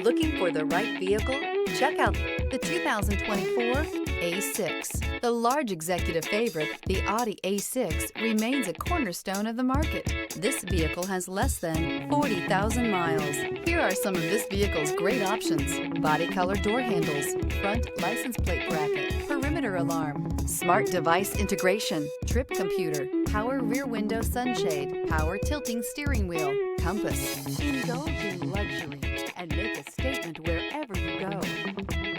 Looking for the right vehicle? Check out the 2024 A6. The large executive favorite, the Audi A6, remains a cornerstone of the market. This vehicle has less than 40,000 miles. Here are some of this vehicle's great options: body color door handles, front license plate bracket, perimeter alarm, smart device integration, trip computer, power rear window sunshade, power tilting steering wheel, compass. Indulge in luxury and make a statement wherever you go.